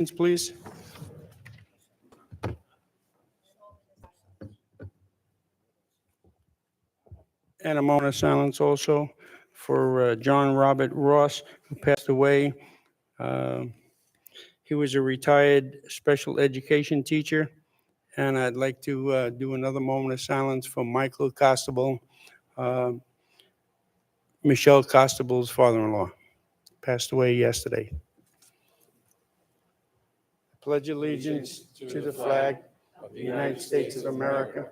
Please. And a moment of silence also for John Robert Ross, who passed away. He was a retired special education teacher. And I'd like to do another moment of silence for Michael Costabile, Michelle Costabile's father-in-law. Passed away yesterday. I pledge allegiance to the flag of the United States of America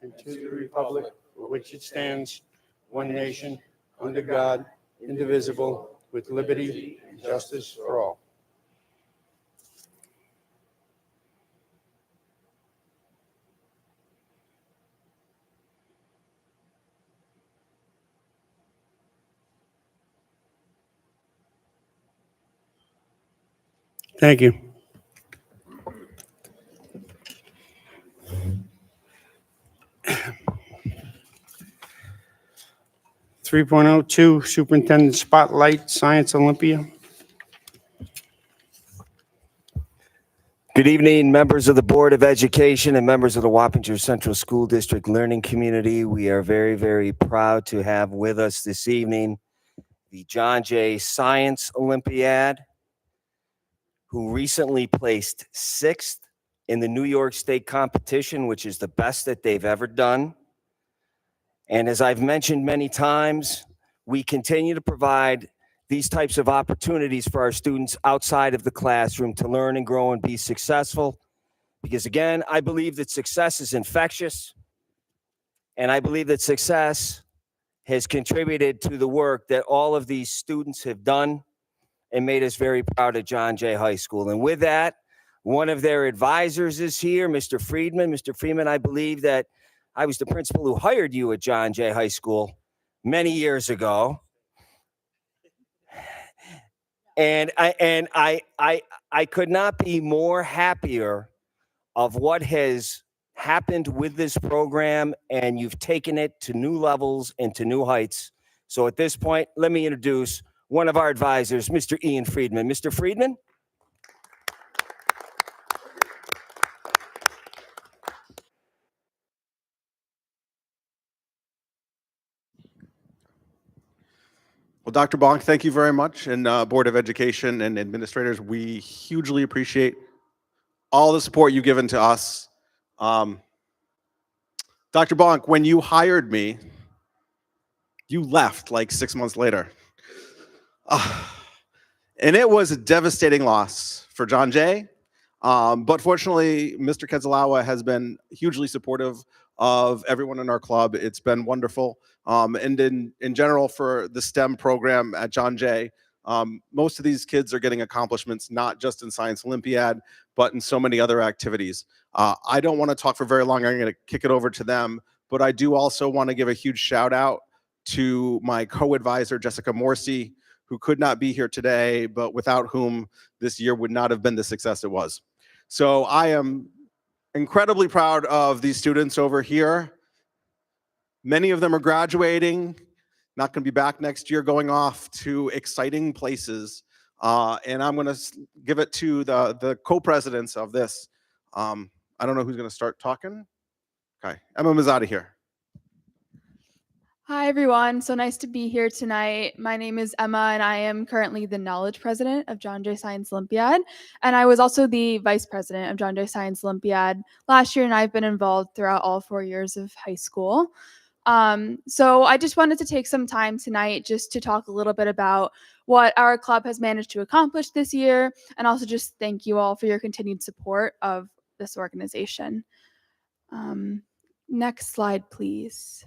and to the republic for which it stands, one nation, under God, indivisible, with liberty and justice for all. Thank you. Three point oh two Superintendent Spotlight Science Olympia. Good evening, members of the Board of Education and members of the Wappinger Central School District Learning Community. We are very, very proud to have with us this evening the John Jay Science Olympiad, who recently placed 6th in the New York State competition, which is the best that they've ever done. And as I've mentioned many times, we continue to provide these types of opportunities for our students outside of the classroom to learn and grow and be successful. Because again, I believe that success is infectious. And I believe that success has contributed to the work that all of these students have done and made us very proud at John Jay High School. And with that, one of their advisors is here, Mr. Friedman. Mr. Friedman, I believe that I was the principal who hired you at John Jay High School many years ago. And I could not be more happier of what has happened with this program, and you've taken it to new levels and to new heights. So at this point, let me introduce one of our advisors, Mr. Ian Friedman. Mr. Friedman? Well, Dr. Bonk, thank you very much, and Board of Education and administrators, we hugely appreciate all the support you've given to us. Dr. Bonk, when you hired me, you left like 6 months later. And it was a devastating loss for John Jay. But fortunately, Mr. Kedzalawa has been hugely supportive of everyone in our club. It's been wonderful. And in general, for the STEM program at John Jay, most of these kids are getting accomplishments, not just in Science Olympiad, but in so many other activities. I don't want to talk for very long. I'm going to kick it over to them. But I do also want to give a huge shout out to my co-advisor, Jessica Morsi, who could not be here today, but without whom this year would not have been the success it was. So I am incredibly proud of these students over here. Many of them are graduating, not going to be back next year, going off to exciting places. And I'm going to give it to the co-presidents of this. I don't know who's going to start talking. Okay, Emma Mazzati here. Hi, everyone. So nice to be here tonight. My name is Emma, and I am currently the Knowledge President of John Jay Science Olympiad. And I was also the Vice President of John Jay Science Olympiad last year, and I've been involved throughout all 4 years of high school. So I just wanted to take some time tonight just to talk a little bit about what our club has managed to accomplish this year, and also just thank you all for your continued support of this organization. Next slide, please.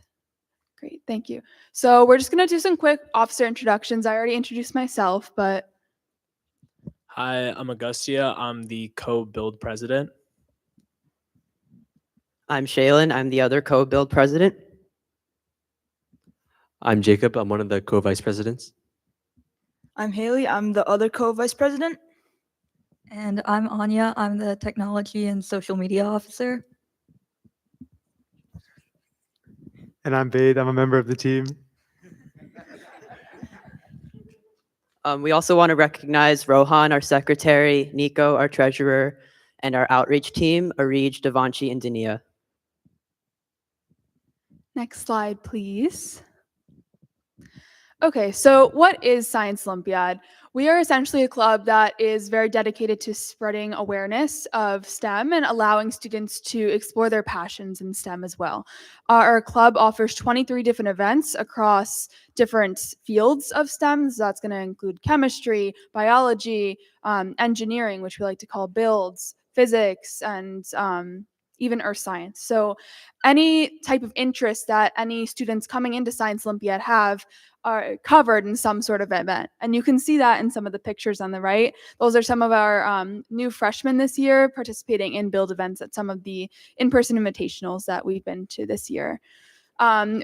Great, thank you. So we're just going to do some quick officer introductions. I already introduced myself, but... Hi, I'm Augustia. I'm the co-build president. I'm Shaylin. I'm the other co-build president. I'm Jacob. I'm one of the co-vice presidents. I'm Haley. I'm the other co-vice president. And I'm Anya. I'm the technology and social media officer. And I'm Bade. I'm a member of the team. We also want to recognize Rohan, our secretary, Nico, our treasurer, and our outreach team, Arij, Devanshi, and Dania. Next slide, please. Okay, so what is Science Olympiad? We are essentially a club that is very dedicated to spreading awareness of STEM and allowing students to explore their passions in STEM as well. Our club offers 23 different events across different fields of STEM. So that's going to include chemistry, biology, engineering, which we like to call builds, physics, and even earth science. So any type of interest that any students coming into Science Olympiad have are covered in some sort of event. And you can see that in some of the pictures on the right. Those are some of our new freshmen this year participating in build events at some of the in-person invitationals that we've been to this year.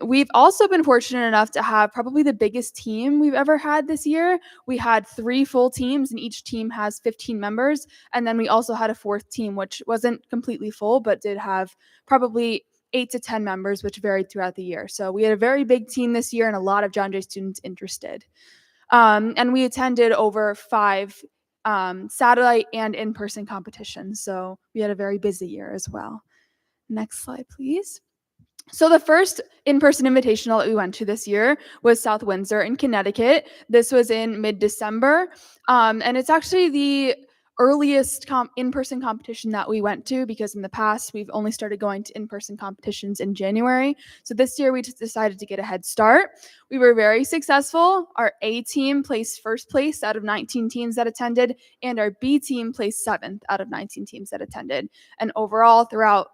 We've also been fortunate enough to have probably the biggest team we've ever had this year. We had 3 full teams, and each team has 15 members. And then we also had a 4th team, which wasn't completely full, but did have probably 8 to 10 members, which varied throughout the year. So we had a very big team this year and a lot of John Jay students interested. And we attended over 5 satellite and in-person competitions. So we had a very busy year as well. Next slide, please. So the first in-person invitational that we went to this year was South Windsor in Connecticut. This was in mid-December, and it's actually the earliest in-person competition that we went to, because in the past we've only started going to in-person competitions in January. So this year we just decided to get a head start. We were very successful. Our A team placed first place out of 19 teams that attended, and our B team placed 7th out of 19 teams that attended. And overall, throughout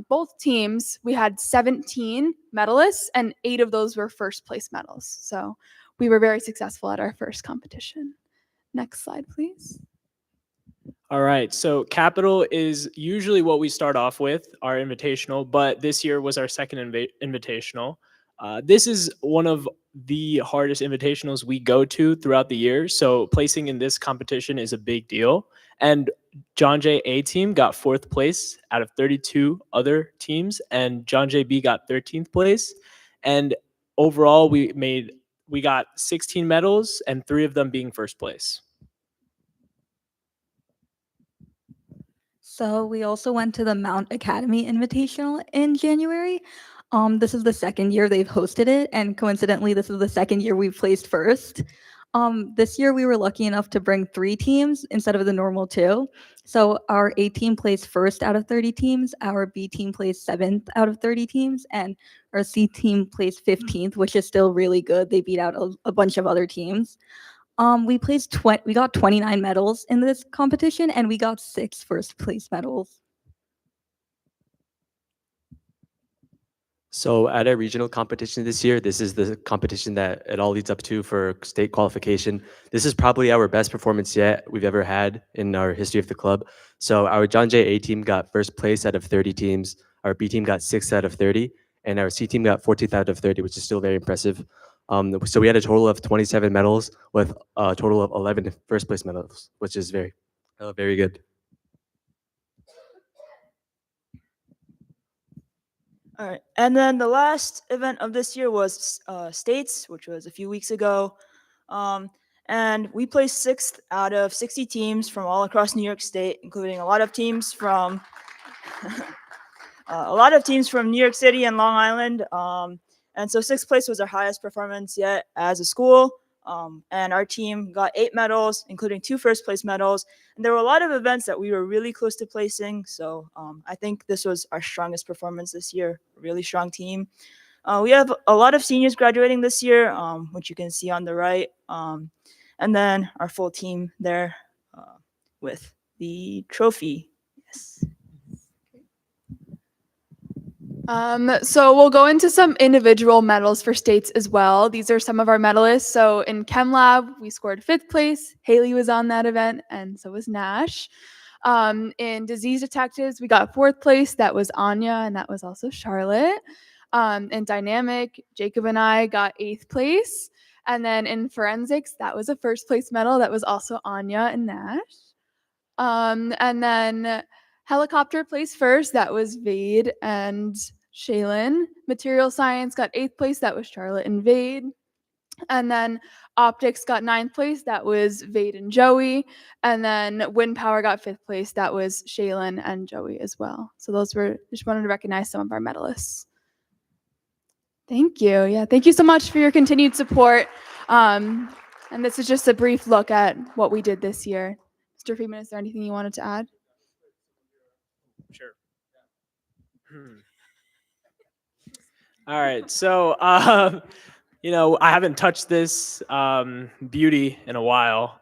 both teams, we had 17 medalists, and 8 of those were first place medals. So we were very successful at our first competition. Next slide, please. All right, so Capital is usually what we start off with, our invitational, but this year was our second invitational. This is one of the hardest invitationals we go to throughout the year, so placing in this competition is a big deal. And John Jay A team got 4th place out of 32 other teams, and John Jay B got 13th place. And overall, we got 16 medals, and 3 of them being first place. So we also went to the Mount Academy Invitational in January. This is the second year they've hosted it, and coincidentally, this is the second year we've placed first. This year we were lucky enough to bring 3 teams instead of the normal 2. So our A team placed first out of 30 teams, our B team placed 7th out of 30 teams, and our C team placed 15th, which is still really good. They beat out a bunch of other teams. We got 29 medals in this competition, and we got 6 first place medals. So at our regional competition this year, this is the competition that it all leads up to for state qualification. This is probably our best performance yet we've ever had in our history of the club. So our John Jay A team got first place out of 30 teams. Our B team got 6th out of 30, and our C team got 14th out of 30, which is still very impressive. So we had a total of 27 medals with a total of 11 first place medals, which is very, very good. All right. And then the last event of this year was States, which was a few weeks ago. And we placed 6th out of 60 teams from all across New York State, including a lot of teams from New York City and Long Island. And so 6th place was our highest performance yet as a school. And our team got 8 medals, including 2 first place medals. And there were a lot of events that we were really close to placing. So I think this was our strongest performance this year, a really strong team. We have a lot of seniors graduating this year, which you can see on the right. And then our full team there with the trophy. Yes. So we'll go into some individual medals for states as well. These are some of our medalists. So in Chem Lab, we scored 5th place. Haley was on that event, and so was Nash. In Disease Detectives, we got 4th place. That was Anya, and that was also Charlotte. In Dynamic, Jacob and I got 8th place. And then in Forensics, that was a 1st place medal. That was also Anya and Nash. And then Helicopter placed 1st. That was Vade and Shaylin. Material Science got 8th place. That was Charlotte and Vade. And then optics got 9th place. That was Vade and Joey. And then wind power got 5th place. That was Shaylin and Joey as well. So those were, just wanted to recognize some of our medalists. Thank you. Yeah, thank you so much for your continued support. And this is just a brief look at what we did this year. Mr. Freeman, is there anything you wanted to add? Sure. All right. So, you know, I haven't touched this beauty in a while.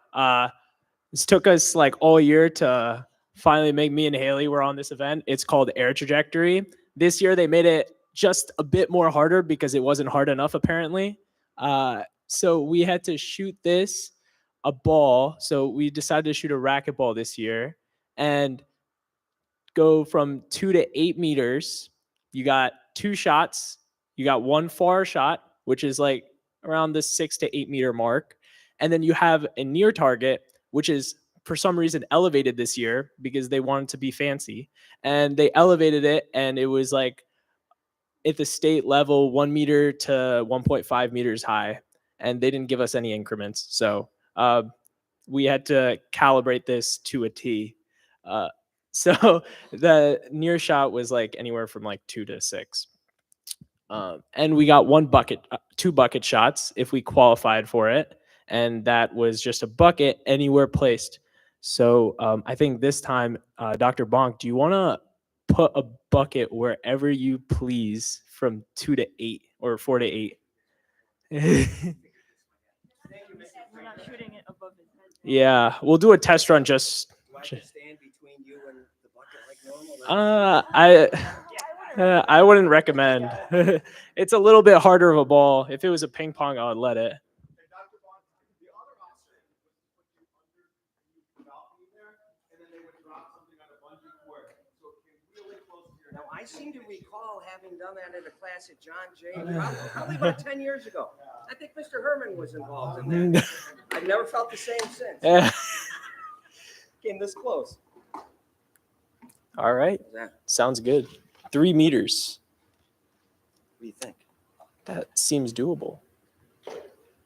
This took us like all year to finally make me and Haley were on this event. It's called Air Trajectory. This year they made it just a bit more harder because it wasn't hard enough apparently. So we had to shoot a ball. So we decided to shoot a racquetball this year and go from 2 to 8 meters. You got 2 shots. You got one far shot, which is like around the 6 to 8 meter mark. And then you have a near target, which is for some reason elevated this year because they wanted to be fancy. And they elevated it, and it was like at the state level, 1 meter to 1.5 meters high. And they didn't give us any increments. So we had to calibrate this to a T. So the near shot was like anywhere from like 2 to 6. And we got 2 bucket shots if we qualified for it. And that was just a bucket anywhere placed. So I think this time, Dr. Bonk, do you want to put a bucket wherever you please from 2 to 8 or 4 to 8? We're not shooting it above his head. Yeah, we'll do a test run just. Stand between you and the bucket like normal? I wouldn't recommend. It's a little bit harder of a ball. If it was a ping pong, I would let it. Now, I seem to recall having done that in a class at John Jay, probably about 10 years ago. I think Mr. Herman was involved in that. I've never felt the same since. Came this close. All right. How's that? Sounds good. 3 meters. What do you think? That seems doable.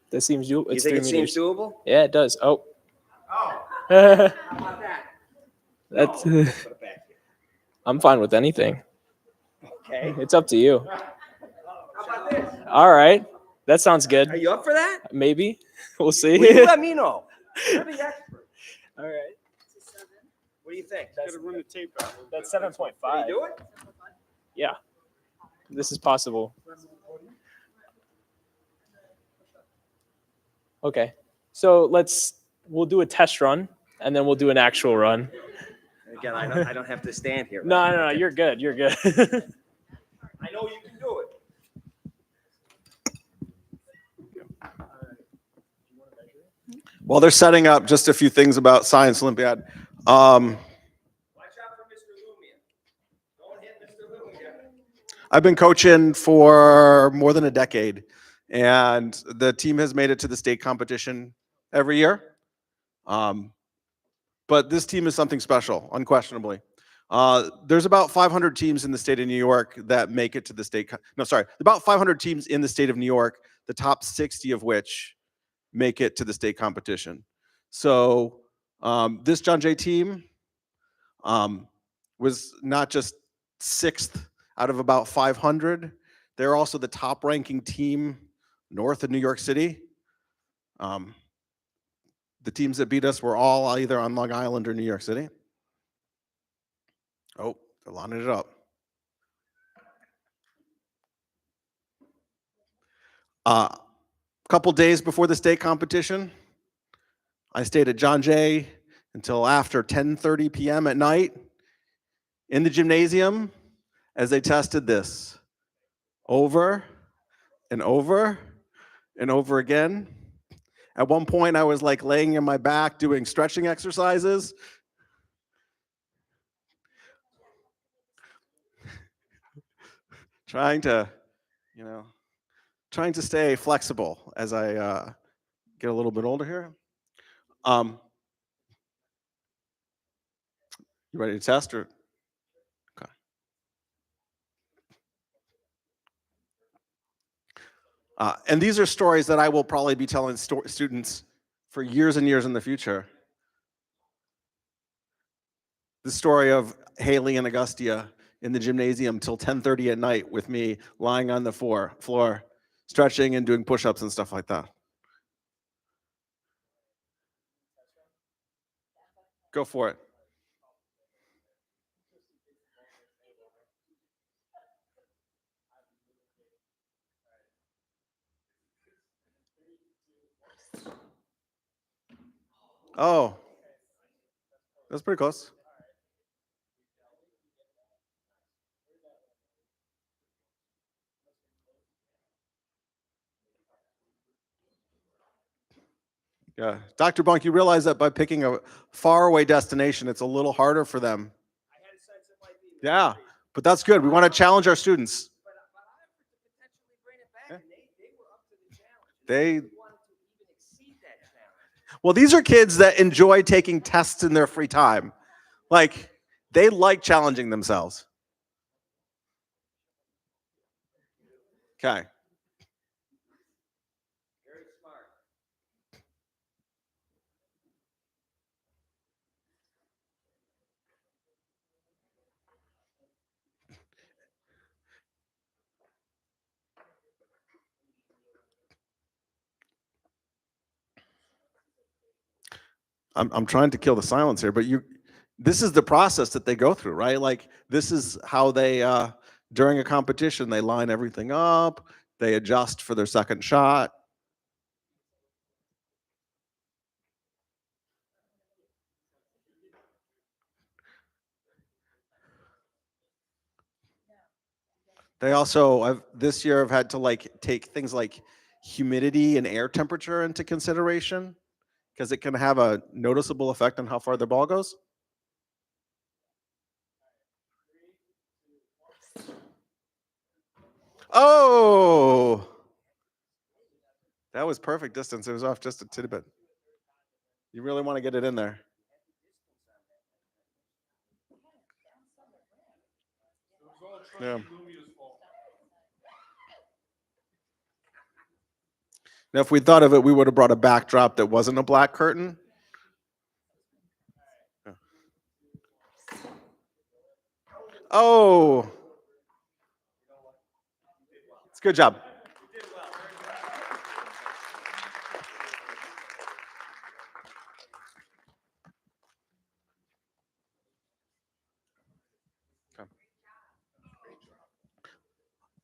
That seems doable. You think it seems doable? Yeah, it does. Oh. How about that? That's. No, put it back here. I'm fine with anything. Okay. It's up to you. How about this? All right. That sounds good. Are you up for that? Maybe. We'll see. Will you let me know? You're the expert. All right. What do you think? That's 7.5. Can you do it? Yeah. This is possible. Okay. So we'll do a test run and then we'll do an actual run. Again, I don't have to stand here. No, right? no, no, you're good. You're good. I know you can do it. While they're setting up, just a few things about Science Olympiad. Watch out for Mr. Lumian. Don't hit Mr. Lumian. I've been coaching for more than a decade, and the team has made it to the state competition every year. But this team is something special, unquestionably. There's about 500 teams in the state of New York that make it to the state. About 500 teams in the state of New York, the top 60 of which make it to the state competition. So this John Jay team was not just 6th out of about 500. They're also the top ranking team north of New York City. The teams that beat us were all either on Long Island or New York City. Oh, they're lining it up. A couple days before the state competition, I stayed at John Jay until after 10:30 p.m. at night in the gymnasium as they tested this over and over and over again. At one point, I was like laying in my back doing stretching exercises. Trying to stay flexible as I get a little bit older here. You ready to test or? Okay. And these are stories that I will probably be telling students for years and years in the future. The story of Haley and Augustia in the gymnasium till 10:30 at night with me lying on the floor, stretching and doing push-ups and stuff like that. Go for it. Oh, that's pretty close. Yeah, Dr. Bunk, you realize that by picking a faraway destination, it's a little harder for them. Yeah, but that's good. We want to challenge our students. Well, these are kids that enjoy taking tests in their free time. Like, they like challenging themselves. Okay. I'm trying to kill the silence here, but this is the process that they go through, right? Like, this is how they during a competition, they line everything up, they adjust for their second shot. They also this year have had to like take things like humidity and air temperature into consideration because it can have a noticeable effect on how far the ball goes. Oh, that was perfect distance. It was off just a tidbit bit. You really want to get it in there. Yeah. Now, if we thought of it, we would have brought a backdrop that wasn't a black curtain. Oh, it's a good job.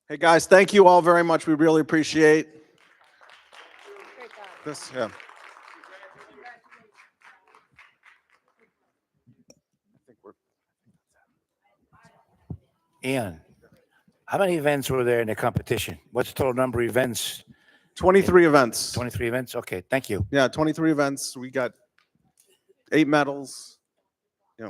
Hey guys, thank you all very much. We really appreciate this. Yeah. Ian, how many events were there in the competition? What's the total number of events? 23 events. 23 events? Okay, thank you. Yeah, 23 events. We got 8 medals. Yeah.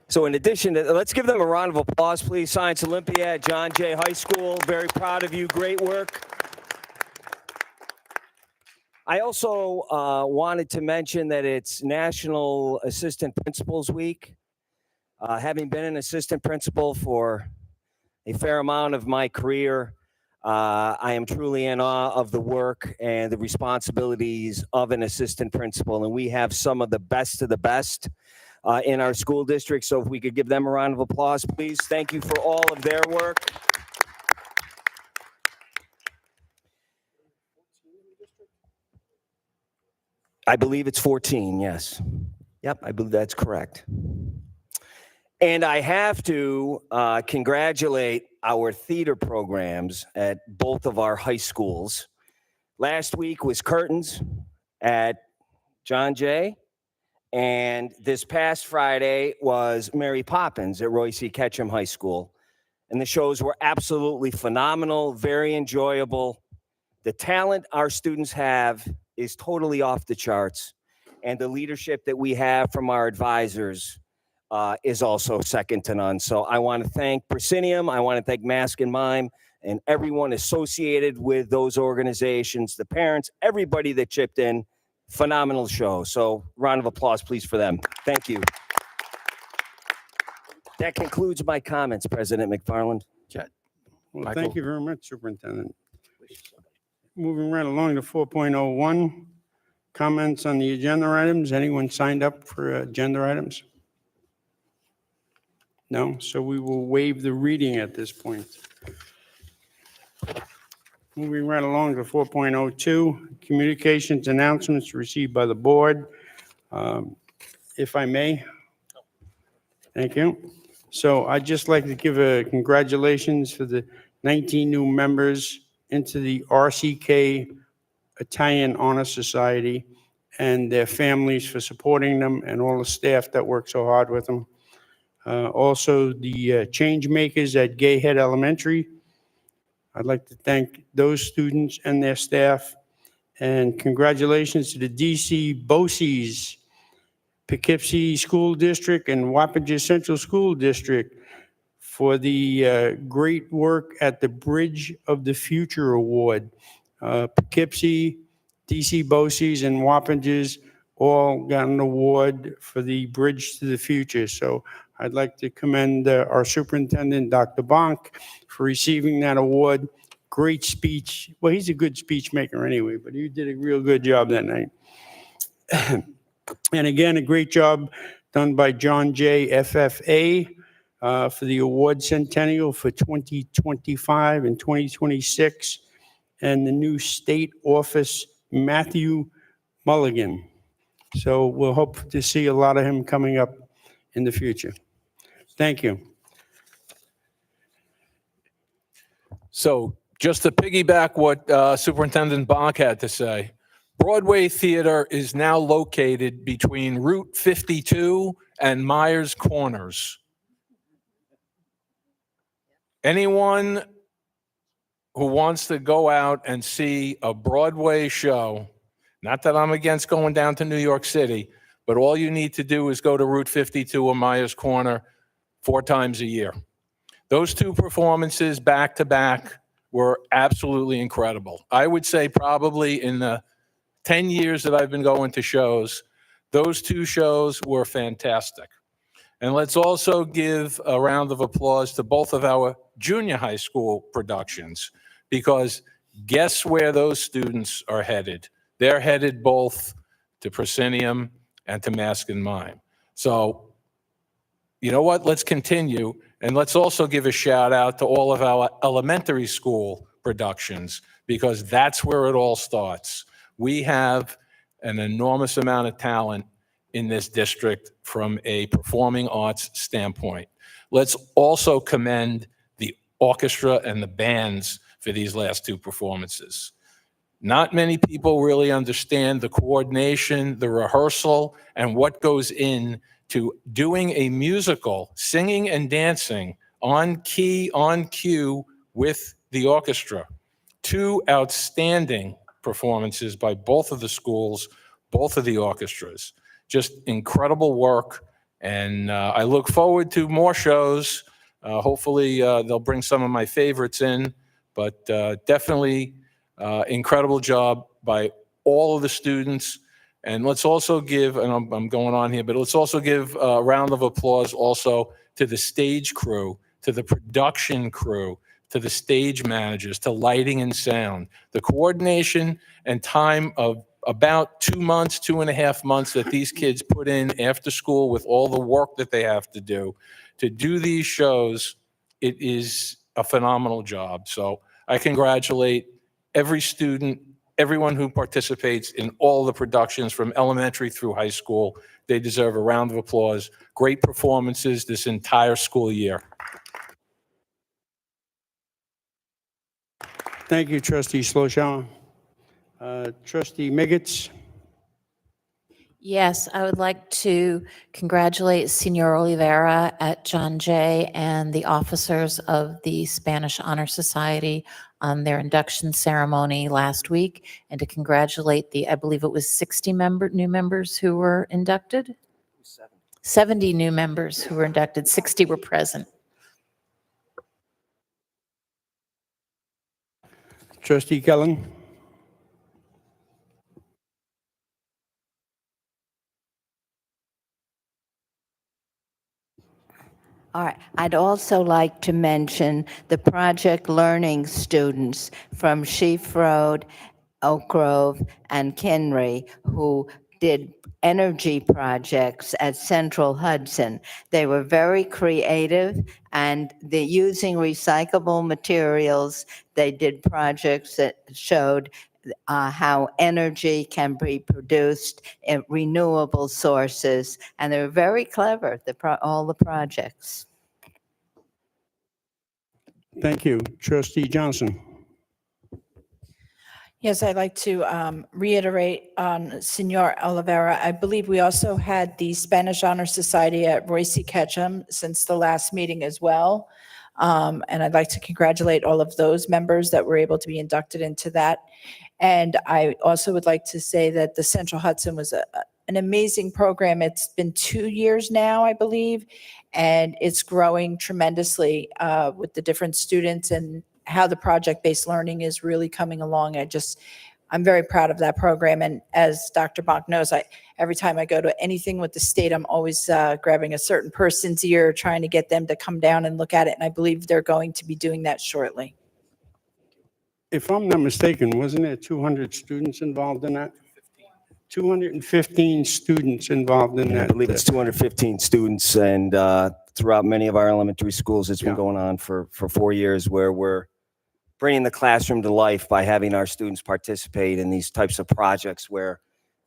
So in addition to, let's give them a round of applause, please. Science Olympiad, John Jay High School. Very proud of you. Great work. I also wanted to mention that it's National Assistant Principals Week. Having been an assistant principal for a fair amount of my career, I am truly in awe of the work and the responsibilities of an assistant principal. And we have some of the best in our school district. So if we could give them a round of applause, please. Thank you for all of their work. I believe it's 14, yes. Yep, I believe that's correct. And I have to congratulate our theater programs at both of our high schools. Last week was Curtains at John Jay, and this past Friday was Mary Poppins at Roy C. Ketchum High School. And the shows were absolutely phenomenal, very enjoyable. The talent our students have is totally off the charts. And the leadership that we have from our advisors is also second to none. So I want to thank Proscenium, I want to thank Mask and Mime, and everyone associated with those organizations, the parents, everybody that chipped in. Phenomenal show. So round of applause, please, for them. Thank you. That concludes my comments, President McFarland. Well, Michael? thank you very much, Superintendent. Moving right along to 4.01, comments on the agenda items. Anyone signed up for agenda items? No, so we will waive the reading at this point. Moving right along to 4.02, communications announcements received by the board. If I may. Thank you. So I'd just like to give a congratulations for the 19 new members into the RCK Italian Honor Society and their families for supporting them and all the staff that work so hard with them. Also, the change makers at Gay Head Elementary. I'd like to thank those students and their staff. And congratulations to the DC BOCES, Poughkeepsie School District and Wappinger Central School District for the great work at the Bridge of the Future Award. Poughkeepsie, DC BOCES, and Wappingers all got an award for the Bridge to the Future. So I'd like to commend our superintendent, Dr. Bonk, for receiving that award. Great speech. Well, he's a good speech maker anyway, but he did a real good job that night. And again, a great job done by John J. FFA for the award centennial for 2025 and 2026, and the new state office, Matthew Mulligan. So we'll hope to see a lot of him coming up in the future. Thank you. So just to piggyback what Superintendent Bonk had to say, Broadway Theater is now located between Route 52 and Myers Corners. Anyone who wants to go out and see a Broadway show, not that I'm against going down to New York City, but all you need to do is go to Route 52 or Myers Corner 4 times a year. Those 2 performances back to back were absolutely incredible. I would say probably in the 10 years that I've been going to shows, those 2 shows were fantastic. And let's also give a round of applause to both of our junior high school productions, because guess where those students are headed? They're headed both to Proscenium and to Mask and Mime. So, you know what? Let's continue. And let's also give a shout out to all of our elementary school productions, because that's where it all starts. We have an enormous amount of talent in this district from a performing arts standpoint. Let's also commend the orchestra and the bands for these last 2 performances. Not many people really understand the coordination, the rehearsal, and what goes in to doing a musical, singing and dancing on key, on cue with the orchestra. 2 outstanding performances by both of the schools, both of the orchestras. Just incredible work, and I look forward to more shows. Hopefully they'll bring some of my favorites in, but definitely incredible job by all of the students. And let's also give, and I'm going on here, but let's also give a round of applause also to the stage crew, to the production crew, to the stage managers, to lighting and sound. The coordination and time of about 2 months, 2.5 months that these kids put in after school with all the work that they have to do these shows, it is a phenomenal job. So I congratulate every student, everyone who participates in all the productions from elementary through high school. They deserve a round of applause. Great performances this entire school year. Thank you, Trustee Sloshaw. Trustee Miggets. Yes, I would like to congratulate Senor Oliveira at John Jay and the officers of the Spanish Honor Society on their induction ceremony last week, and to congratulate the, I believe it was 60 new members who were inducted? 70 new members who were inducted, 60 were present. Trustee Kellen? All right. I'd also like to mention the Project Learning students from Sheaf Road, Oak Grove, and Kinry who did energy projects at Central Hudson. They were very creative and they're using recyclable materials. They did projects that showed how energy can be produced in renewable sources, and they're very clever, all the projects. Thank you. Trustee Johnson? Yes, I'd like to reiterate on Senor Oliveira. I believe we also had the Spanish Honor Society at Royce Ketchum since the last meeting as well. And I'd like to congratulate all of those members that were able to be inducted into that. And I also would like to say that the Central Hudson was an amazing program. It's been 2 years now, I believe, and it's growing tremendously with the different students and how the project-based learning is really coming along. I'm very proud of that program. And as Dr. Bonk knows, every time I go to anything with the state, I'm always grabbing a certain person's ear, trying to get them to come down and look at it. And I believe they're going to be doing that shortly. If I'm not mistaken, wasn't there 200 students involved in that? 215 students involved in that. I believe it's 215 students, and throughout many of our elementary schools, it's been going on for 4 years, where we're bringing the classroom to life by having our students participate in these types of projects where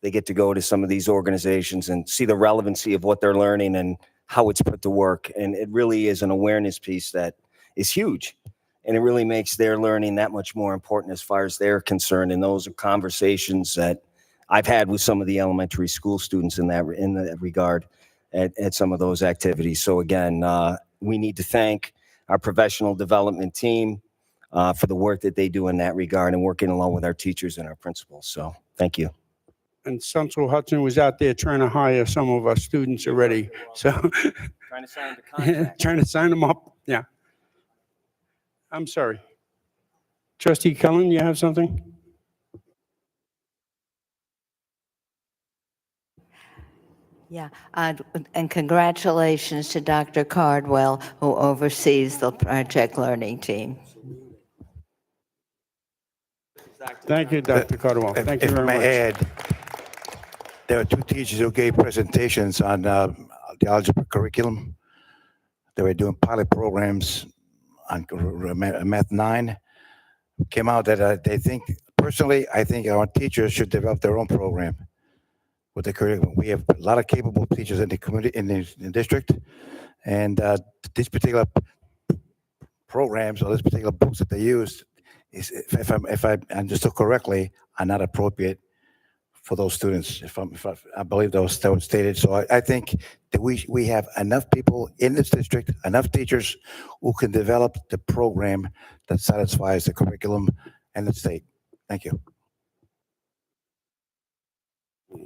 they get to go to some of these organizations and see the relevancy of what they're learning and how it's put to work. And it really is an awareness piece that is huge. And it really makes their learning that much more important as far as they're concerned. And those are conversations that I've had with some of the elementary school students in that regard at some of those activities. So again, we need to thank our professional development team for the work that they do in that regard and working along with our teachers and our principals. So thank you. And Central Hudson was out there trying to hire some of our students already. So Trying to sign the contract. trying to sign them up. Yeah. I'm sorry. Trustee Cullen, you have something? Yeah, and congratulations to Dr. Cardwell, who oversees the Project Learning team. Thank you, Dr. Cardwell. Thank you If very I much. may add, there were 2 teachers who gave presentations on the algebra curriculum. They were doing pilot programs on Math 9. Came out that they think, personally, I think our teachers should develop their own program with the curriculum. We have a lot of capable teachers in the community, in the district, and these particular programs or these particular books that they use, is, if I understood correctly, are not appropriate for those students. I believe that was stated. So I think that we have enough people in this district, enough teachers who can develop the program that satisfies the curriculum and the state. Thank you.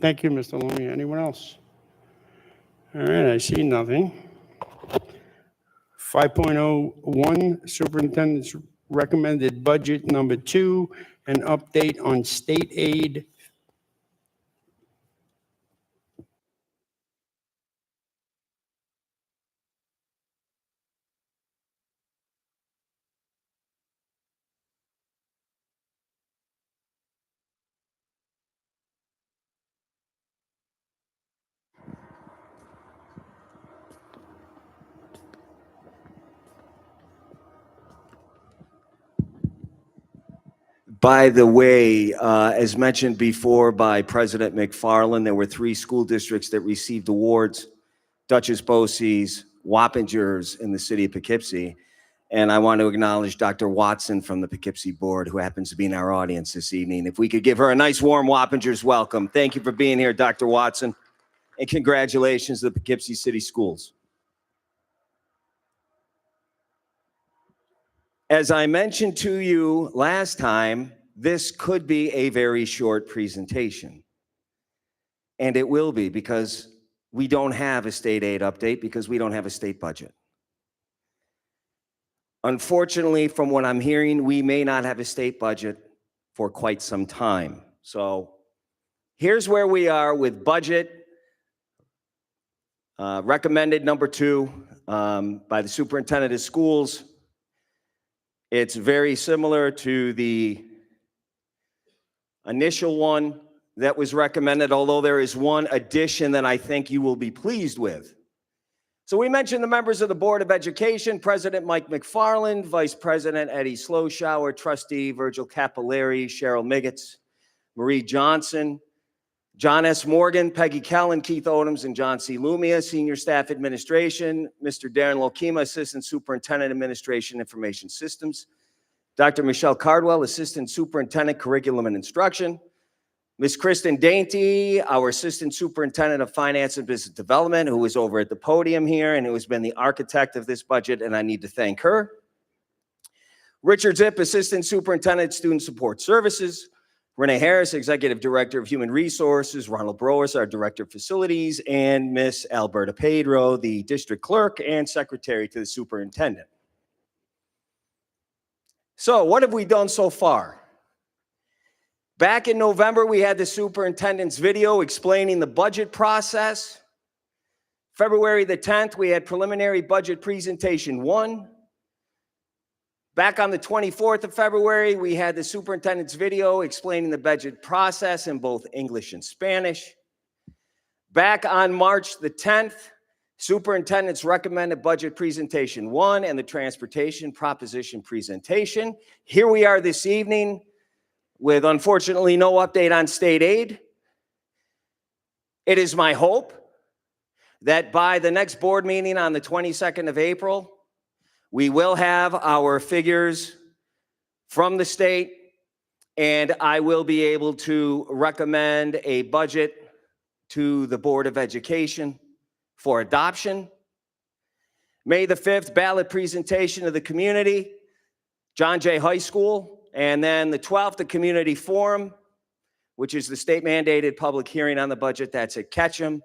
Thank you, Mr. Looney. Anyone else? All right, I see nothing. 5.01, Superintendent's recommended budget number 2, an update on state aid. By the way, as mentioned before by President McFarland, there were 3 school districts that received awards: Dutchess Bose's, Wappingers, in the city of Poughkeepsie. And I want to acknowledge Dr. Watson from the Poughkeepsie Board, who happens to be in our audience this evening. If we could give her a nice warm Wappingers welcome. Thank you for being here, Dr. Watson, and congratulations to the Poughkeepsie City Schools. As I mentioned to you last time, this could be a very short presentation. And it will be, because we don't have a state aid update, because we don't have a state budget. Unfortunately, from what I'm hearing, we may not have a state budget for quite some time. So here's where we are with budget recommended number 2 by the superintendent of schools. It's very similar to the initial one that was recommended, although there is one addition that I think you will be pleased with. So we mentioned the members of the Board of Education: President Mike McFarland, Vice President Eddie Sloshower, Trustee Virgil Capilleri, Cheryl Miggets, Marie Johnson, John S. Morgan, Peggy Kellen, Keith Odoms, and John C. Lumia. Senior Staff Administration: Mr. Darren Lokema, Assistant Superintendent, Administration, Information Systems; Dr. Michelle Cardwell, Assistant Superintendent, Curriculum and Instruction; Ms. Kristen Dainty, our Assistant Superintendent of Finance and Business Development, who is over at the podium here and who has been the architect of this budget, and I need to thank her. Richard Zipp, Assistant Superintendent, Student Support Services; Renee Harris, Executive Director of Human Resources; Ronald Broers, our Director of Facilities; and Miss Alberta Pedro, the District Clerk and Secretary to the Superintendent. So what have we done so far? Back in November, we had the superintendent's video explaining the budget process. February the 10th, we had preliminary budget presentation 1. Back on the 24th of February, we had the superintendent's video explaining the budget process in both English and Spanish. Back on March the 10th, superintendent's recommended budget presentation 1 and the transportation proposition presentation. Here we are this evening with, unfortunately, no update on state aid. It is my hope that by the next board meeting on the 22nd of April, we will have our figures from the state, and I will be able to recommend a budget to the Board of Education for adoption. May the 5th, ballot presentation to the community, John Jay High School. And then the 12th, the community forum, which is the state mandated public hearing on the budget. That's at Ketchum.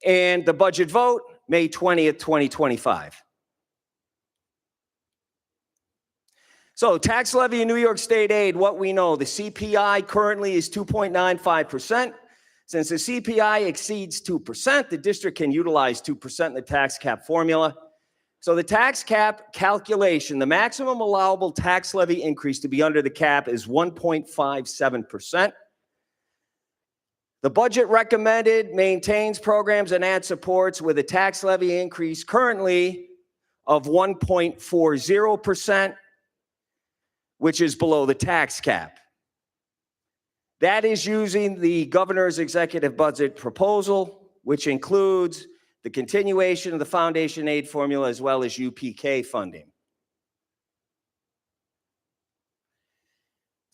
And the budget vote, May 20th, 2025. So tax levy in New York State aid, what we know, the CPI currently is 2.95%. Since the CPI exceeds 2%, the district can utilize 2% in the tax cap formula. So the tax cap calculation, the maximum allowable tax levy increase to be under the cap is 1.57%. The budget recommended maintains programs and ad supports with a tax levy increase currently of 1.40%, which is below the tax cap. That is using the governor's executive budget proposal, which includes the continuation of the foundation aid formula as well as UPK funding.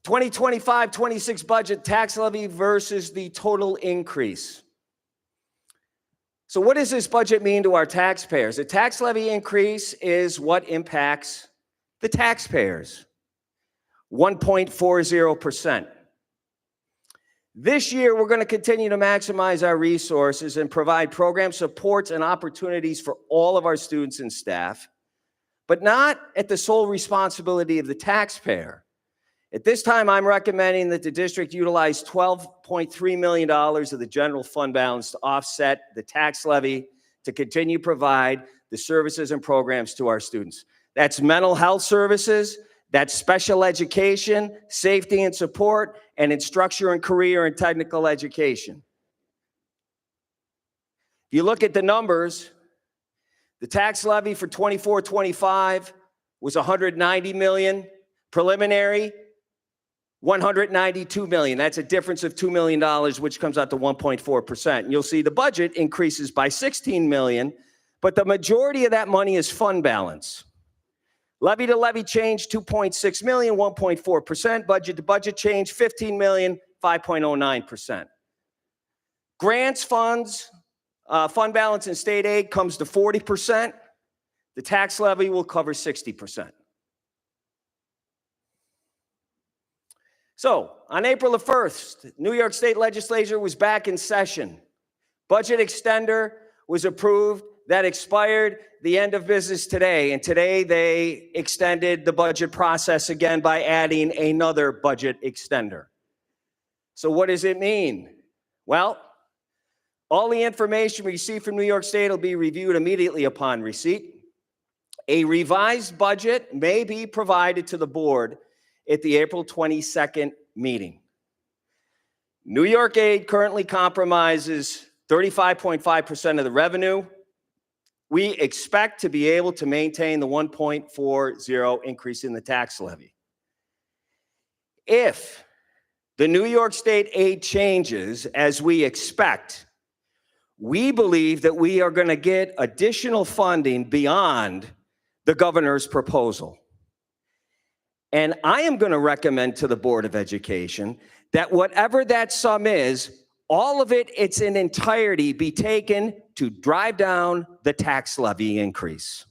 2025-26 budget tax levy versus the total increase. So what does this budget mean to our taxpayers? The tax levy increase is what impacts the taxpayers, 1.40%. This year, we're going to continue to maximize our resources and provide program supports and opportunities for all of our students and staff, but not at the sole responsibility of the taxpayer. At this time, I'm recommending that the district utilize $12.3 million of the general fund balance to offset the tax levy to continue to provide the services and programs to our students. That's mental health services, that's special education, safety and support, and instructor and career and technical education. If you look at the numbers, the tax levy for 24-25 was $190 million. Preliminary, $192 million. That's a difference of $2 million, which comes out to 1.4%. And you'll see the budget increases by $16 million, but the majority of that money is fund balance. Levy to levy change, 2.6 million, 1.4%. Budget to budget change, 15 million, 5.09%. Grants, funds, fund balance and state aid comes to 40%. The tax levy will cover 60%. So on April the 1st, New York State Legislature was back in session. Budget extender was approved that expired the end of business today. And today they extended the budget process again by adding another budget extender. So what does it mean? Well, all the information received from New York State will be reviewed immediately upon receipt. A revised budget may be provided to the board at the April 22nd meeting. New York Aid currently compromises 35.5% of the revenue. We expect to be able to maintain the 1.40 increase in the tax levy. If the New York State aid changes as we expect, we believe that we are going to get additional funding beyond the governor's proposal. And I am going to recommend to the Board of Education that whatever that sum is, all of it, its in entirety, be taken to drive down the tax levy increase.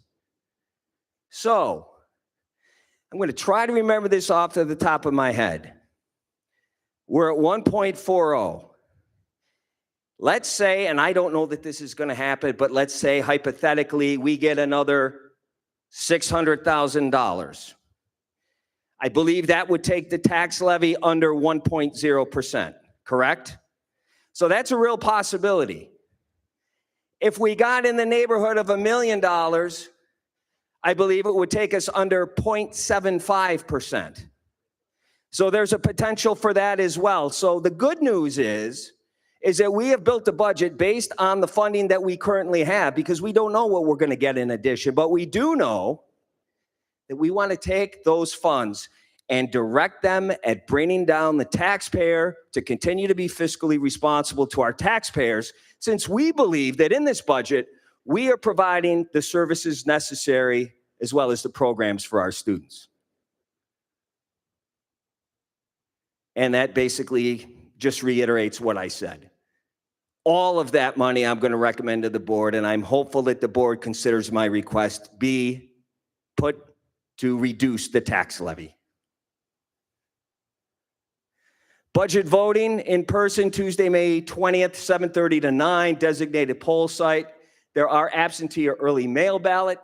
So, I'm going to try to remember this off to the top of my head. We're at 1.40. Let's say, and I don't know that this is going to happen, but let's say hypothetically we get another $600,000. I believe that would take the tax levy under 1.0%, correct? So that's a real possibility. If we got in the neighborhood of $1 million, I believe it would take us under 0.75%. So there's a potential for that as well. So the good news is that we have built a budget based on the funding that we currently have, because we don't know what we're going to get in addition, but we do know that we want to take those funds and direct them at bringing down the taxpayer to continue to be fiscally responsible to our taxpayers, since we believe that in this budget, we are providing the services necessary as well as the programs for our students. And that basically just reiterates what I said. All of that money I'm going to recommend to the board, and I'm hopeful that the board considers my request be put to reduce the tax levy. Budget voting in person Tuesday, May 20th, 7:30 to 9, designated poll site. There are absentee or early mail ballot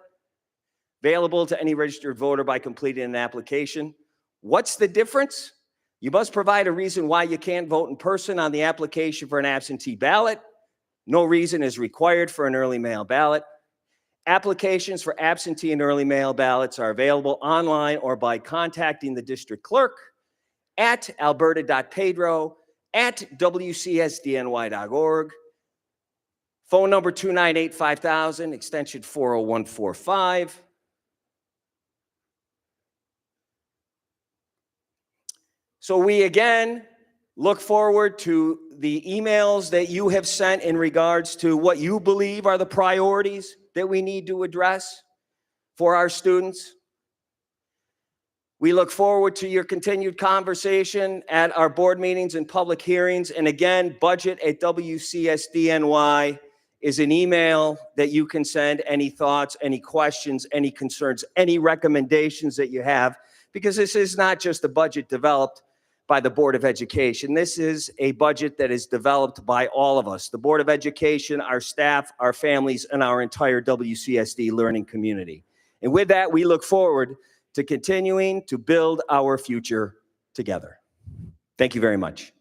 available to any registered voter by completing an application. What's the difference? You must provide a reason why you can't vote in person on the application for an absentee ballot. No reason is required for an early mail ballot. Applications for absentee and early mail ballots are available online or by contacting the district clerk at alberta.pedro@wcsdny.org. Phone number 298-5000, extension 40145. So we again look forward to the emails that you have sent in regards to what you believe are the priorities that we need to address for our students. We look forward to your continued conversation at our board meetings and public hearings. And again, budget@WCSDNY is an email that you can send any thoughts, any questions, any concerns, any recommendations that you have, because this is not just a budget developed by the Board of Education. This is a budget that is developed by all of us, the Board of Education, our staff, our families, and our entire WCSD learning community. And with that, we look forward to continuing to build our future together. Thank you very much.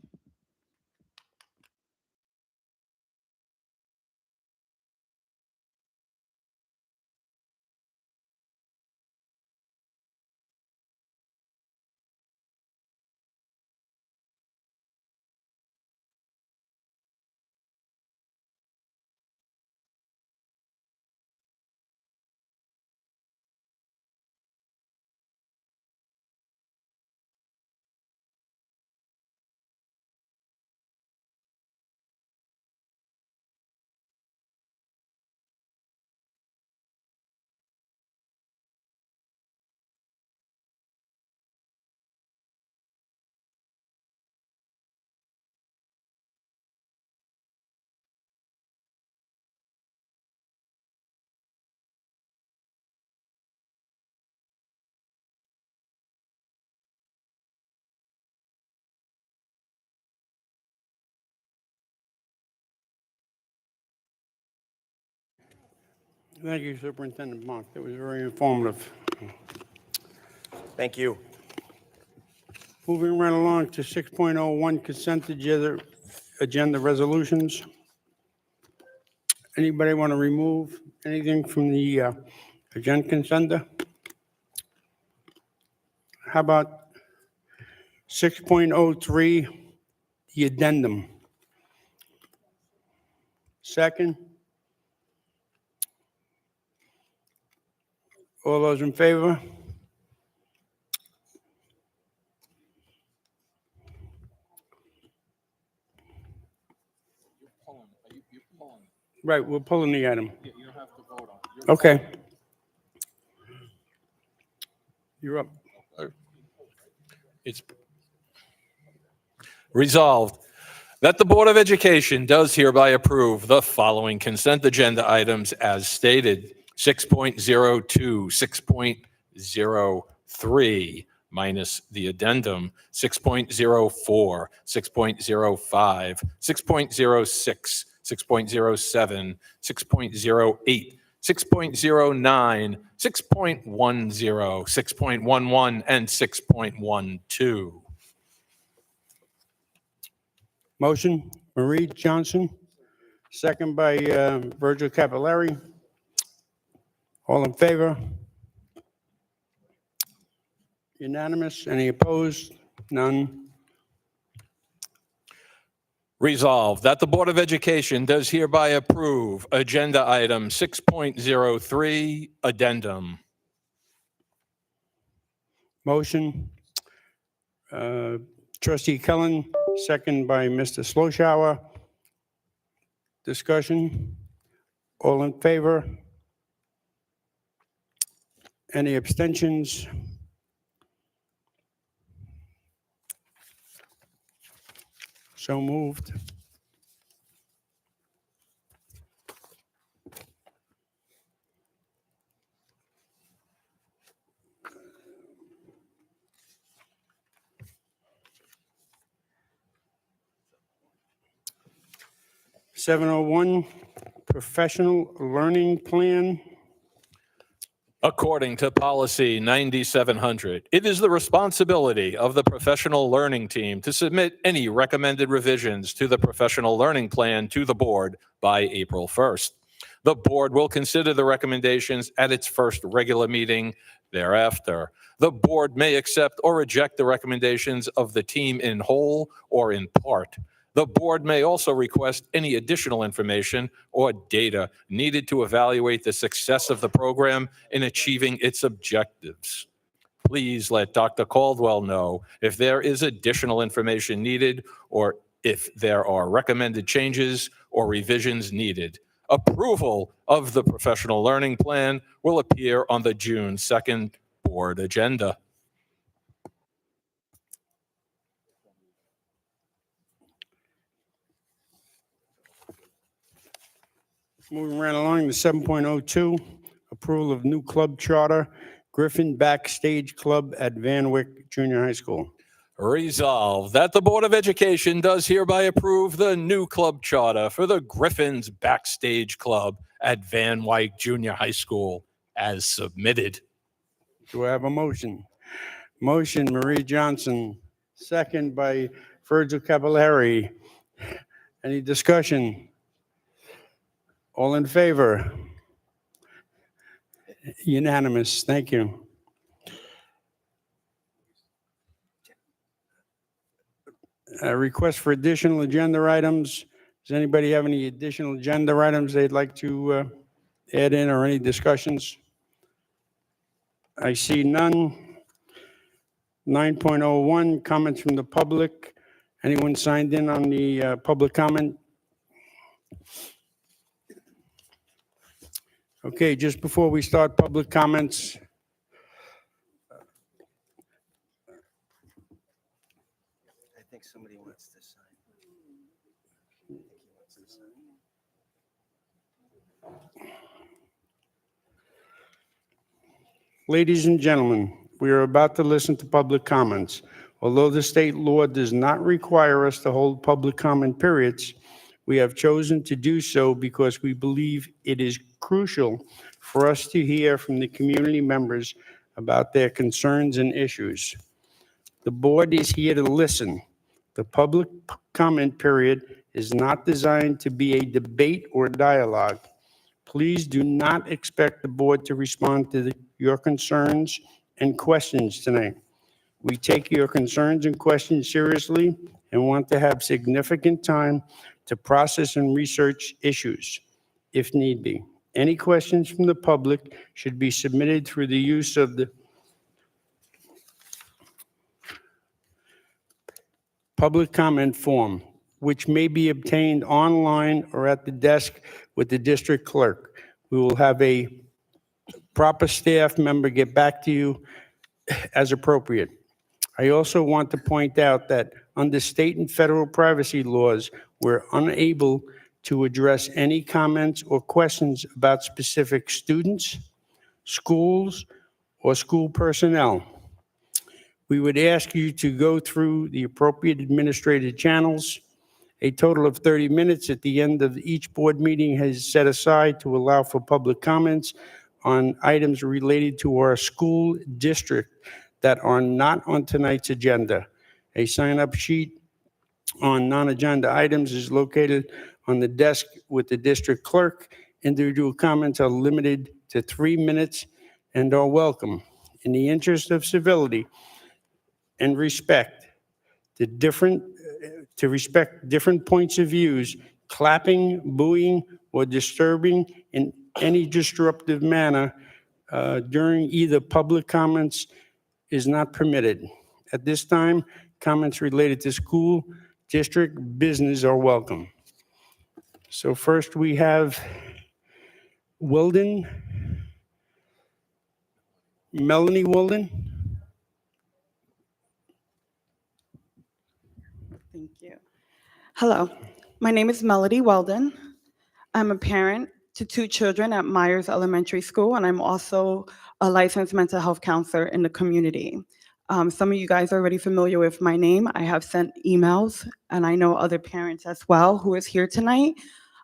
Thank you, Superintendent Monk. That was very informative. Thank you. Moving right along to 6.01 consent agenda resolutions. Anybody want to remove anything from the agenda consent? How about 6.03, the addendum? Second. All those in favor? Right, we're pulling the item. You don't have to vote on it. You're Okay. You're up. It's resolved that the Board of Education does hereby approve the following consent agenda items as stated. 6.02, 6.03, minus the addendum, 6.04, 6.05, 6.06, 6.07, 6.08, 6.09, 6.10, 6.11, and 6.12. Motion, Marie Johnson, second by Virgil Capillari. All in favor? Unanimous. Any opposed? None. Resolved that the Board of Education does hereby approve Agenda Item 6.03, Addendum. Motion, Trustee Cullen, second by Mr. Sloshower. Discussion? All in favor? Any abstentions? So moved. (701) Professional Learning Plan. According to Policy 9700, it is the responsibility of the professional learning team to submit any recommended revisions to the professional learning plan to the board by April 1st. The board will consider the recommendations at its first regular meeting thereafter. The board may accept or reject the recommendations of the team in whole or in part. The board may also request any additional information or data needed to evaluate the success of the program in achieving its objectives. Please let Dr. Caldwell know if there is additional information needed or if there are recommended changes or revisions needed. Approval of the professional learning plan will appear on the June 2nd board agenda. Moving right along to 7.02, approval of new club charter, Griffin Backstage Club at Van Wyck Junior High School. Resolved that the Board of Education does hereby approve the new club charter for the Griffins Backstage Club at Van Wyck Junior High School as submitted. Do I have a motion? Motion, Marie Johnson, second by Virgil Capillari. Any discussion? All in favor? Unanimous. Thank you. Request for additional agenda items. Does anybody have any additional agenda items they'd like to add in or any discussions? I see none. 9.01, comments from the public. Anyone signed in on the public comment? Okay, just before we start public comments, I think somebody wants to sign. ladies and gentlemen, we are about to listen to public comments. Although the state law does not require us to hold public comment periods, we have chosen to do so because we believe it is crucial for us to hear from the community members about their concerns and issues. The board is here to listen. The public comment period is not designed to be a debate or dialogue. Please do not expect the board to respond to your concerns and questions tonight. We take your concerns and questions seriously and want to have significant time to process and research issues, if need be. Any questions from the public should be submitted through the use of the public comment form, which may be obtained online or at the desk with the district clerk. We will have a proper staff member get back to you as appropriate. I also want to point out that under state and federal privacy laws, we're unable to address any comments or questions about specific students, schools, or school personnel. We would ask you to go through the appropriate administrative channels. A total of 30 minutes at the end of each board meeting is set aside to allow for public comments on items related to our school district that are not on tonight's agenda. A sign-up sheet on non-agenda items is located on the desk with the district clerk. Individual comments are limited to 3 minutes and are welcome. In the interest of civility and respect, to respect different points of views, clapping, booing, or disturbing in any disruptive manner during either public comments is not permitted. At this time, comments related to school district business are welcome. So first we have Weldon, Melanie Weldon. Thank you. Hello, my name is Melody Weldon. I'm a parent to 2 children at Myers Elementary School, and I'm also a licensed mental health counselor in the community. Some of you guys are already familiar with my name. I have sent emails, and I know other parents as well who is here tonight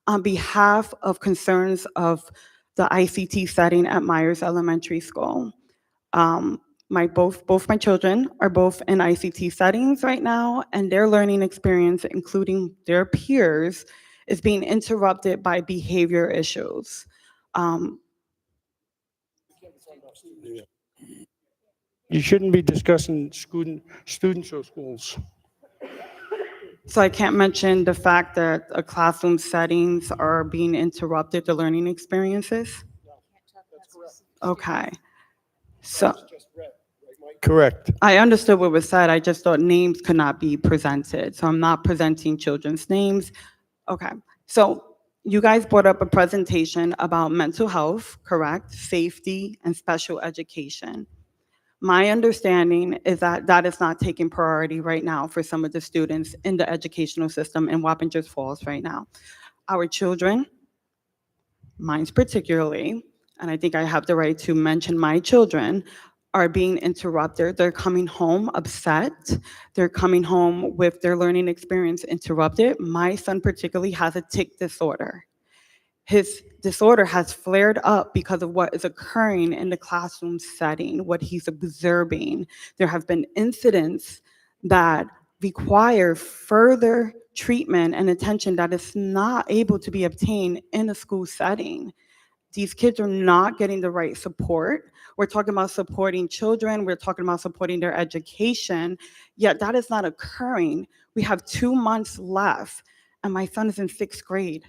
on behalf of concerns of the ICT setting at Myers Elementary School. Both my children are both in ICT settings right now, and their learning experience, including their peers, is being interrupted by behavior issues. You shouldn't be discussing students or schools. So I can't mention the fact that classroom settings are being interrupted, the learning experiences? Okay. So. Correct. I understood what was said. I just thought names could not be presented. So I'm not presenting children's names. Okay. So you guys brought up a presentation about mental health, correct? Safety and special education. My understanding is that that is not taking priority right now for some of the students in the educational system in Wappingers Falls right now. Our children, mine's particularly, and I think I have the right to mention my children, are being interrupted. They're coming home upset. They're coming home with their learning experience interrupted. My son particularly has a tic disorder. His disorder has flared up because of what is occurring in the classroom setting, what he's observing. There have been incidents that require further treatment and attention that is not able to be obtained in a school setting. These kids are not getting the right support. We're talking about supporting children. We're talking about supporting their education, yet that is not occurring. We have 2 months left, and my son is in 6th grade.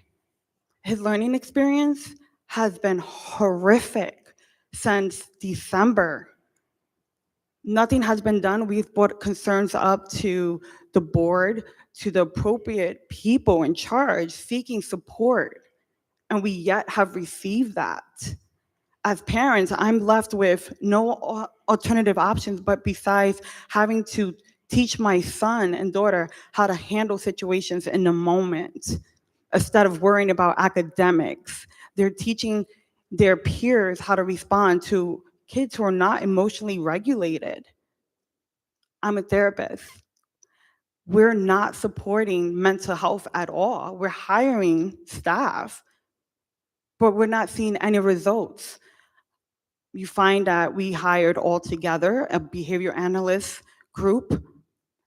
His learning experience has been horrific since December. Nothing has been done. We've brought concerns up to the board, to the appropriate people in charge seeking support, and we yet have received that. As parents, I'm left with no alternative options but besides having to teach my son and daughter how to handle situations in the moment instead of worrying about academics. They're teaching their peers how to respond to kids who are not emotionally regulated. I'm a therapist. We're not supporting mental health at all. We're hiring staff but we're not seeing any results. You find that we hired all together a behavior analyst group,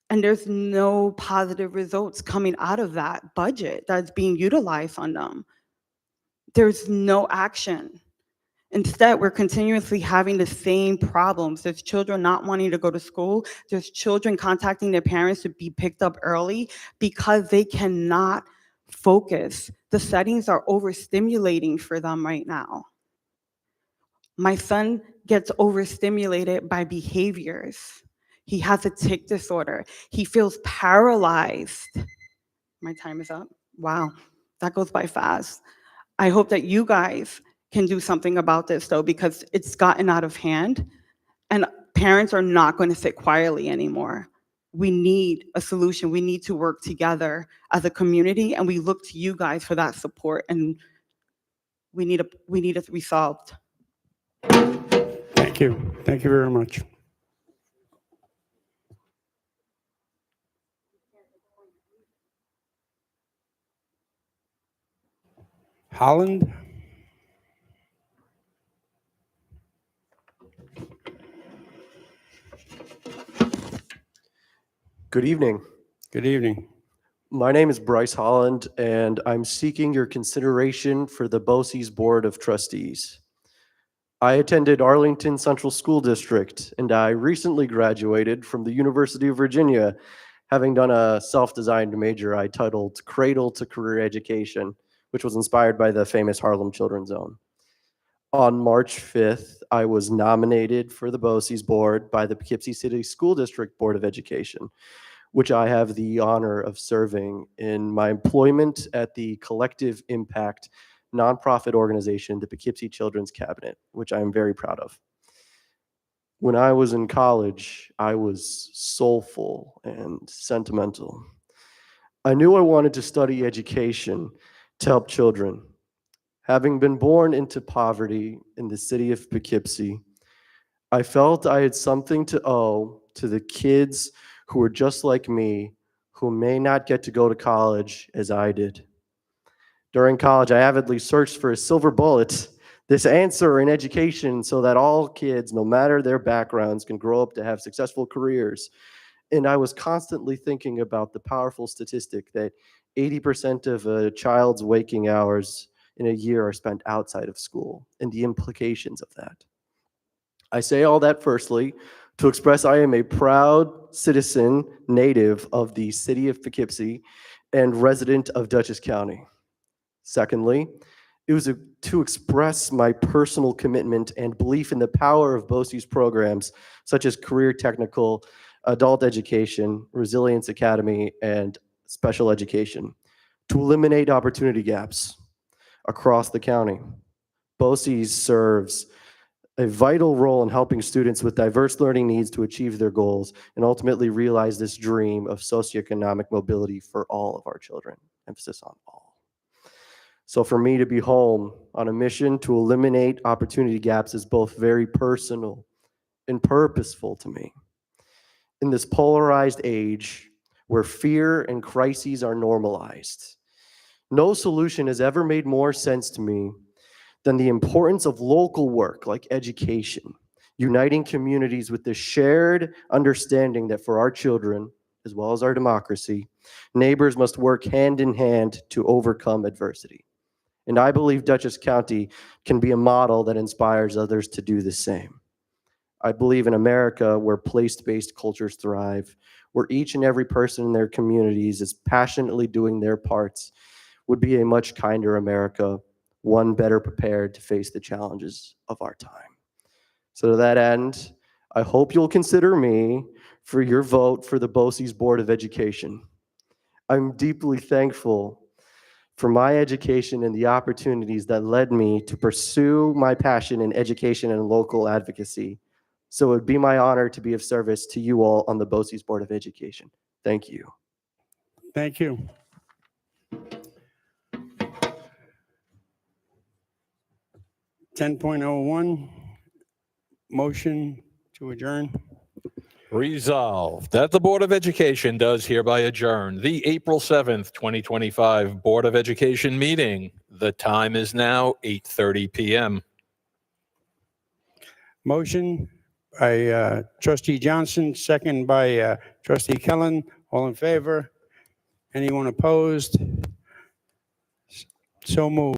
and there's no positive results coming out of that budget that's being utilized on them. There's no action. Instead, we're continuously having the same problems. There's children not wanting to go to school. There's children contacting their parents to be picked up early because they cannot focus. The settings are overstimulating for them right now. My son gets overstimulated by behaviors. He has a tic disorder. He feels paralyzed. My time is up. Wow, that goes by fast. I hope that you guys can do something about this though, because it's gotten out of hand and parents are not going to sit quietly anymore. We need a solution. We need to work together as a community, and we look to you guys for that support, and we need it resolved. Thank you. Thank you very much. Holland? Good evening. Good evening. My name is Bryce Holland, and I'm seeking your consideration for the BOCES Board of Trustees. I attended Arlington Central School District, and I recently graduated from the University of Virginia, having done a self-designed major I titled Cradle to Career Education, which was inspired by the famous Harlem Children's Zone. On March 5th, I was nominated for the BOCES Board by the Poughkeepsie City School District Board of Education, which I have the honor of serving in my employment at the Collective Impact nonprofit organization, the Poughkeepsie Children's Cabinet, which I am very proud of. When I was in college, I was soulful and sentimental. I knew I wanted to study education to help children. Having been born into poverty in the city of Poughkeepsie, I felt I had something to owe to the kids who were just like me, who may not get to go to college as I did. During college, I avidly searched for a silver bullet, this answer in education so that all kids, no matter their backgrounds, can grow up to have successful careers. And I was constantly thinking about the powerful statistic that 80% of a child's waking hours in a year are spent outside of school, and the implications of that. I say all that firstly to express I am a proud citizen, native of the city of Poughkeepsie, and resident of Dutchess County. Secondly, it was to express my personal commitment and belief in the power of BOCES programs such as Career Technical, Adult Education, Resilience Academy, and Special Education to eliminate opportunity gaps across the county. BOCES serves a vital role in helping students with diverse learning needs to achieve their goals and ultimately realize this dream of socioeconomic mobility for all of our children. Emphasis on all. So for me to be home on a mission to eliminate opportunity gaps is both very personal and purposeful to me. In this polarized age where fear and crises are normalized, no solution has ever made more sense to me than the importance of local work like education, uniting communities with the shared understanding that for our children, as well as our democracy, neighbors must work hand in hand to overcome adversity. And I believe Dutchess County can be a model that inspires others to do the same. I believe in America where place-based cultures thrive, where each and every person in their communities is passionately doing their parts, would be a much kinder America, one better prepared to face the challenges of our time. So to that end, I hope you'll consider me for your vote for the BOCES Board of Education. I'm deeply thankful for my education and the opportunities that led me to pursue my passion in education and local advocacy. So it would be my honor to be of service to you all on the BOCES Board of Education. Thank you. Thank you. (10.01) motion to adjourn. Resolved that the Board of Education does hereby adjourn the April 7th, 2025 Board of Education meeting. The time is now 8:30 p.m. Motion by trustee Johnson, second by trustee Kellen. All in favor? Anyone opposed? So moved.